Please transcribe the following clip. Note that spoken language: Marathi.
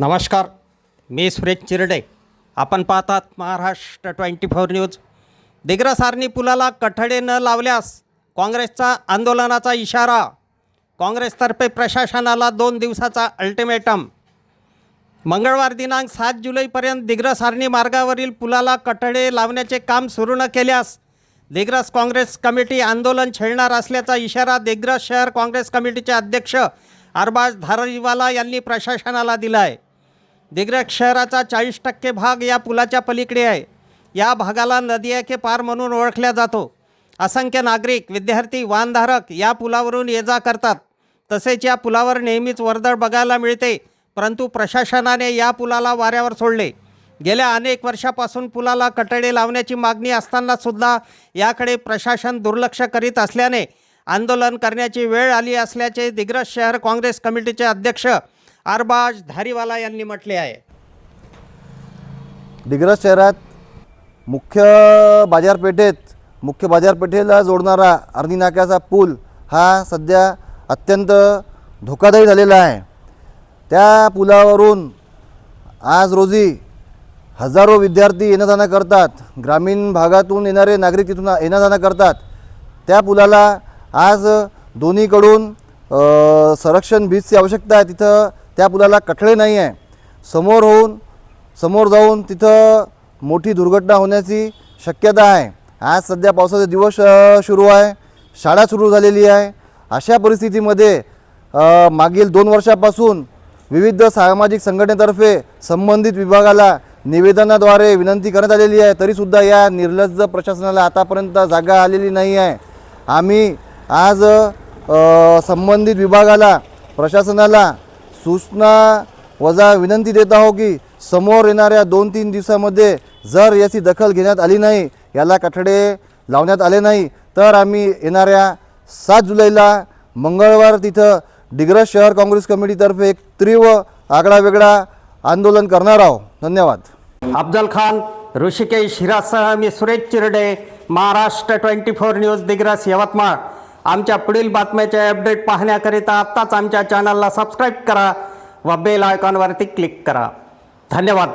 नमस्कार, मी सुरेश चिरडे. आपण पाहतात महाराष्ट्र 24 न्यूज. दिग्रस-आर्णी पुलाला कठडे न लावल्यास काँग्रेसचा आंदोलनाचा इशारा. काँग्रेसतर्फे प्रशासनाला 2 दिवसाचा अल्टिमेटम. मंगळवार दिनांक 7 जुलैपर्यंत दिग्रस-आर्णी मार्गावरील पुलाला कठडे लावण्याचे काम सुरू न केल्यास दिग्रस काँग्रेस कमिटी आंदोलन छेडणार असल्याचा इशारा दिग्रस शहर काँग्रेस कमिटीचे अध्यक्ष अरबाज धारीवाला यांनी प्रशासनाला दिला आहे. दिग्रस शहराचा 40% भाग या पुलाच्या पलीकडे आहे. या भागाला नदी के पार म्हणून ओळखल्या जातो. असंख्य नागरिक, विद्यार्थी, वाहनधारक या पुलावरून ये जा करतात. तसेच या पुलावर नेहमीच वर्दळ बघायला मिळते. परंतु प्रशासनाने या पुलाला वाऱ्यावर सोडले. गेल्या अनेक वर्षापासून पुलाला कठडे लावण्याची मागणी असताना सुद्धा याकडे प्रशासन दुर्लक्ष करीत असल्याने आंदोलन करण्याची वेळ आली असल्याचे दिग्रस शहर काँग्रेस कमिटीचे अध्यक्ष अरबाज धारीवाला यांनी म्हटले आहे. दिग्रस शहरात मुख्य बाजारपेठेला जोडणारा आर्णी नाक्याचा पूल हा सध्या अत्यंत धोकादायक झालेला आहे. त्या पुलावरून आज रोजी हजारो विद्यार्थी येणं जाणं करतात. ग्रामीण भागातून येणारे नागरिक तिथून येणं जाणं करतात. त्या पुलाला आज दोन्हीकडून संरक्षण भिंतीची आवश्यकता आहे. तिथं त्या पुलाला कठडे नाही आहे. समोर जाऊन तिथं मोठी दुर्घटना होण्याची शक्यता आहे. आज सध्या पावसाचे दिवस सुरू आहे, शाळा सुरू झालेली आहे. अशा परिस्थितीमध्ये मागील 2 वर्षापासून विविध सामाजिक संघटनेतर्फे संबंधित विभागाला निवेदनाद्वारे विनंती करण्यात आलेली आहे. तरीसुद्धा या निर्लज्ज प्रशासनाला आतापर्यंत जागा आलेली नाही आहे. आम्ही आज संबंधित विभागाला, प्रशासनाला सूचना वजा विनंती देत आहोत की समोर येणाऱ्या 2-3 दिवसामध्ये जर याची दखल घेण्यात आली नाही, याला कठडे लावण्यात आले नाही, तर आम्ही येणाऱ्या 7 जुलैला मंगळवार तिथं दिग्रस शहर काँग्रेस कमिटीतर्फे एक तीव्र आगळा-वेगळा आंदोलन करणार आहोत. धन्यवाद. अफजल खान, ऋषिकेश हिरासह मी सुरेश चिरडे, महाराष्ट्र 24 न्यूज, दिग्रस, यवतमाळ. आमच्या पुढील बातम्याचे अपडेट पाहण्याकरिता आत्ताच आमच्या चॅनलला सबस्क्राईब करा व बेल आयकॉनवरती क्लिक करा. धन्यवाद.